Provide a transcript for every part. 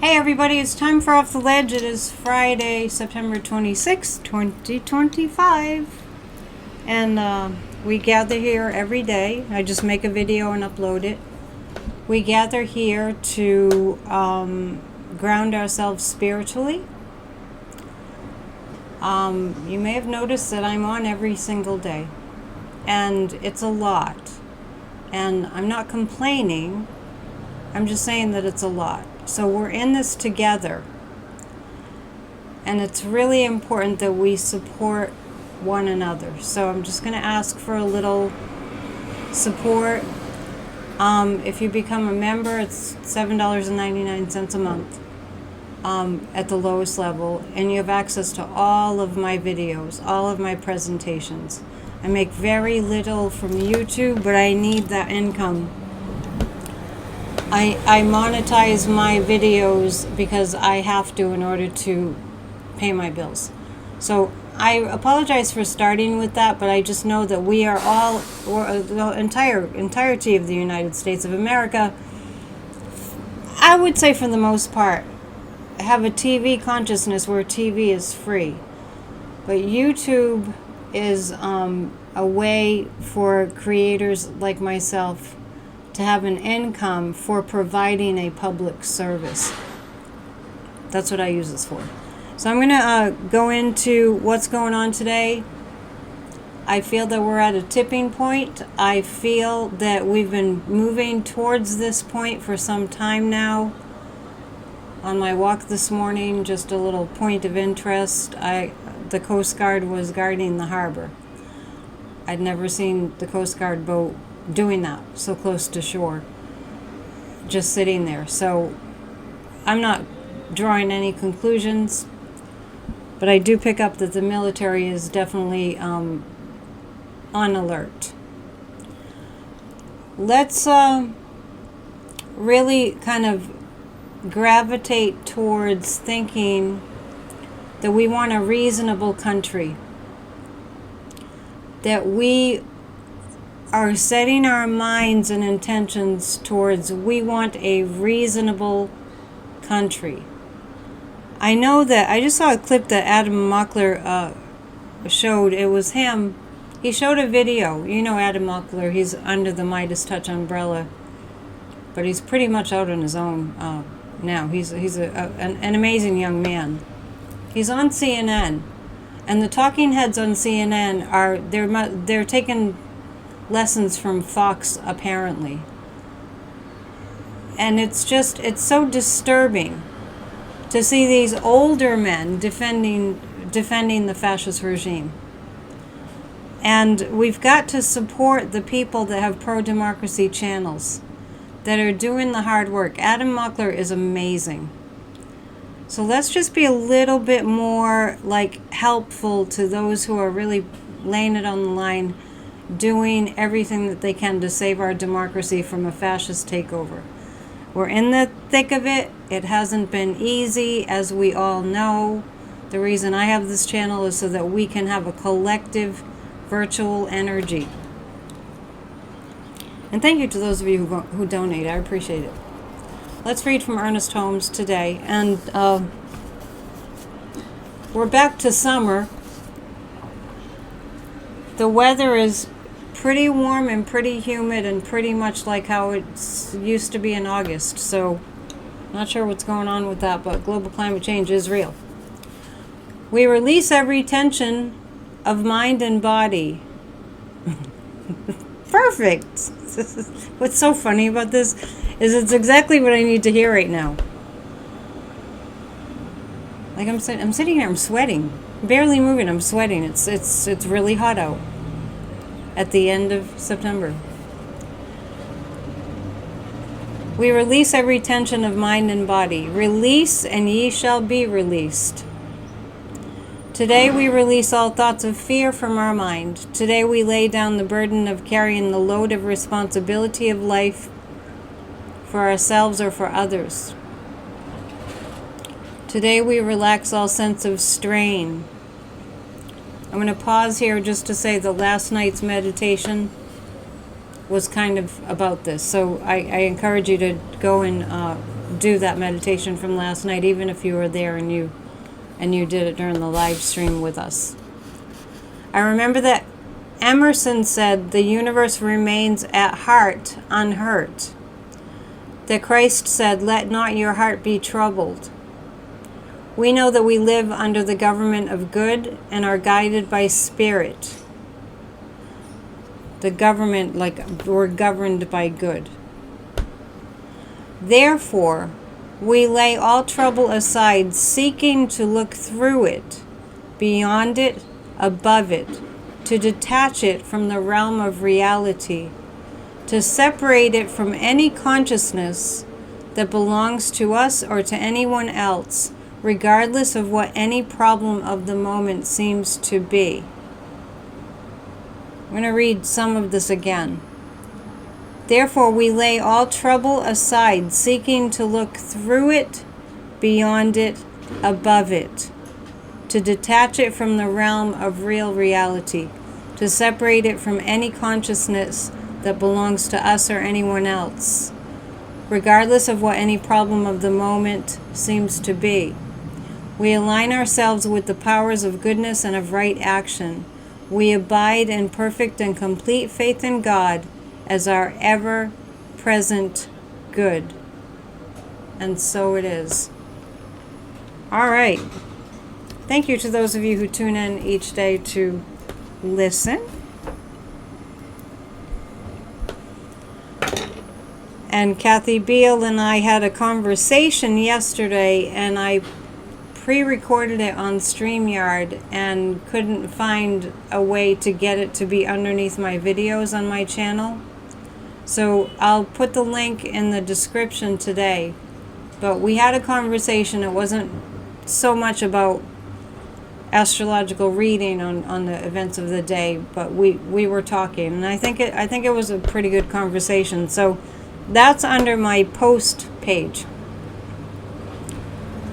Hey everybody, it's time for Off the Ledge. It is Friday, September 26th, 2025. And we gather here every day. I just make a video and upload it. We gather here to ground ourselves spiritually. You may have noticed that I'm on every single day. And it's a lot. And I'm not complaining. I'm just saying that it's a lot. So we're in this together. And it's really important that we support one another. So I'm just going to ask for a little support. If you become a member, it's $7.99 a month at the lowest level. And you have access to all of my videos, all of my presentations. I make very little from YouTube, but I need that income. I monetize my videos because I have to in order to pay my bills. So I apologize for starting with that, but I just know that we are all, or the entirety of the United States of America, I would say for the most part, have a TV consciousness where TV is free. But YouTube is a way for creators like myself to have an income for providing a public service. That's what I use this for. So I'm going to go into what's going on today. I feel that we're at a tipping point. I feel that we've been moving towards this point for some time now. On my walk this morning, just a little point of interest, the Coast Guard was guarding the harbor. I'd never seen the Coast Guard boat doing that so close to shore, just sitting there. So I'm not drawing any conclusions, but I do pick up that the military is definitely on alert. Let's really kind of gravitate towards thinking that we want a reasonable country, that we are setting our minds and intentions towards we want a reasonable country. I know that I just saw a clip that Adam Mockler showed. It was him. He showed a video. You know Adam Mockler, he's under the Midas Touch umbrella, but he's pretty much out on his own now. He's an amazing young man. He's on CNN, and the talking heads on CNN are they're taking lessons from Fox, apparently. And it's so disturbing to see these older men defending the fascist regime. And we've got to support the people that have pro-democracy channels that are doing the hard work. Adam Mockler is amazing. So let's just be a little bit more helpful to those who are really laying it on the line, doing everything that they can to save our democracy from a fascist takeover. We're in the thick of it. It hasn't been easy, as we all know. The reason I have this channel is so that we can have a collective virtual energy. And thank you to those of you who donate. I appreciate it. Let's read from Ernest Holmes today. And we're back to summer. The weather is pretty warm and pretty humid and pretty much like how it used to be in August. So not sure what's going on with that, but global climate change is real. We release every tension of mind and body. Perfect. What's so funny about this is it's exactly what I need to hear right now. Like I'm sitting here, I'm sweating, barely moving. I'm sweating. It's really hot out at the end of September. We release every tension of mind and body. Release, and ye shall be released. Today we release all thoughts of fear from our mind. Today we lay down the burden of carrying the load of responsibility of life for ourselves or for others. Today we relax all sense of strain. I'm going to pause here just to say that last night's meditation was kind of about this. So I encourage you to go and do that meditation from last night, even if you were there and you did it during the live stream with us. I remember that Emerson said the universe remains at heart unhurt. That Christ said, "Let not your heart be troubled." We know that we live under the government of good and are guided by spirit. The government, like we're governed by good. Therefore, we lay all trouble aside, seeking to look through it, beyond it, above it, to detach it from the realm of reality, to separate it from any consciousness that belongs to us or to anyone else, regardless of what any problem of the moment seems to be. I'm going to read some of this again. Therefore, we lay all trouble aside, seeking to look through it, beyond it, above it, to detach it from the realm of real reality, to separate it from any consciousness that belongs to us or anyone else, regardless of what any problem of the moment seems to be. We align ourselves with the powers of goodness and of right action. We abide in perfect and complete faith in God as our ever-present good. And so it is. All right. Thank you to those of you who tune in each day to listen. And Kathy Biehl and I had a conversation yesterday, and I pre-recorded it on StreamYard and couldn't find a way to get it to be underneath my videos on my channel. So I'll put the link in the description today. But we had a conversation. It wasn't so much about astrological reading on the events of the day, but we were talking, and I think it was a pretty good conversation. So that's under my post page.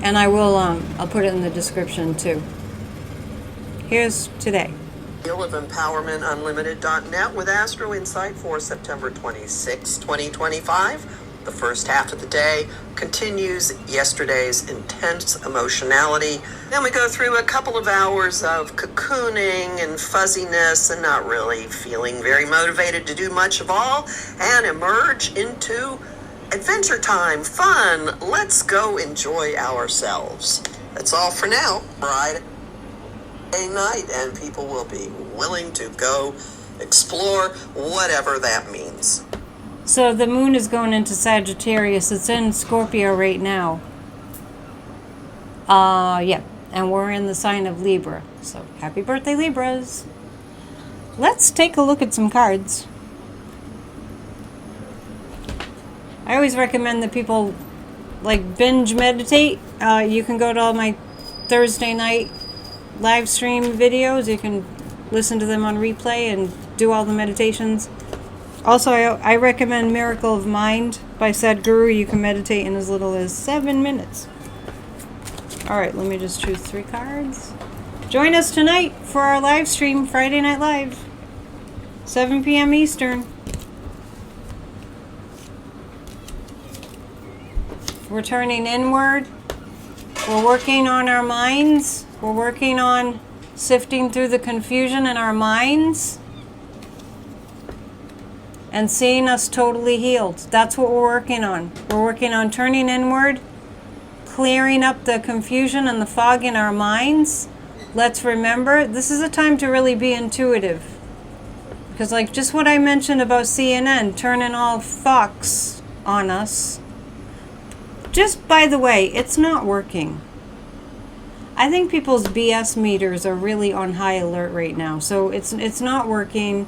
And I'll put it in the description too. Here's today. Of EmpowermentUnlimited.net with Astroinsight for September 26, 2025. The first half of the day continues yesterday's intense emotionality. Then we go through a couple of hours of cocooning and fuzziness and not really feeling very motivated to do much of all, and emerge into adventure time, fun. Let's go enjoy ourselves. That's all for now. Friday night, and people will be willing to go explore whatever that means. So the moon is going into Sagittarius. It's in Scorpio right now. Yeah, and we're in the sign of Libra. So happy birthday, Libras. Let's take a look at some cards. I always recommend that people like binge meditate. You can go to all my Thursday night live stream videos. You can listen to them on replay and do all the meditations. Also, I recommend Miracle of Mind by Sadhguru. You can meditate in as little as 7 minutes. Alright, let me just choose 3 cards. Join us tonight for our live stream, Friday Night Live, 7 p.m. Eastern. We're turning inward. We're working on our minds. We're working on sifting through the confusion in our minds and seeing us totally healed. That's what we're working on. We're working on turning inward, clearing up the confusion and the fog in our minds. Let's remember, this is a time to really be intuitive. Because like just what I mentioned about CNN, turning all Fox on us. Just by the way, it's not working. I think people's BS meters are really on high alert right now. So it's not working.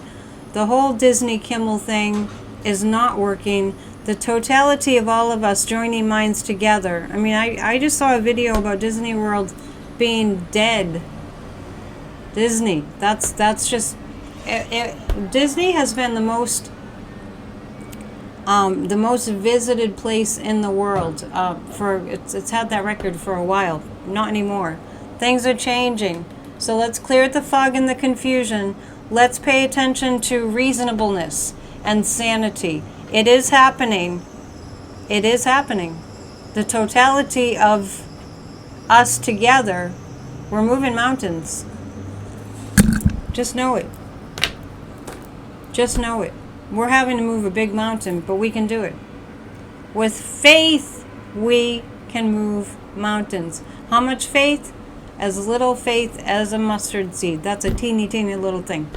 The whole Disney Kimmel thing is not working. The totality of all of us joining minds together. I mean, I just saw a video about Disney World being dead. Disney. That's just... Disney has been the most visited place in the world. It's had that record for a while. Not anymore. Things are changing. So let's clear the fog and the confusion. Let's pay attention to reasonableness and sanity. It is happening. It is happening. the totality of us together, we're moving mountains. Just know it. Just know it. We're having to move a big mountain, but we can do it. With faith, we can move mountains. How much faith? As little faith as a mustard seed. That's a teeny, teeny little thing.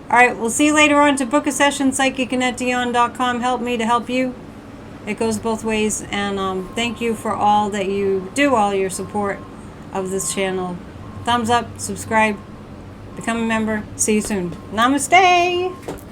All right, we'll see you later on. To book a session, psychic@dion.com. Help me to help you. It goes both ways. And thank you for all that you do, all your support of this channel. Thumbs up, subscribe, become a member. See you soon. Namaste.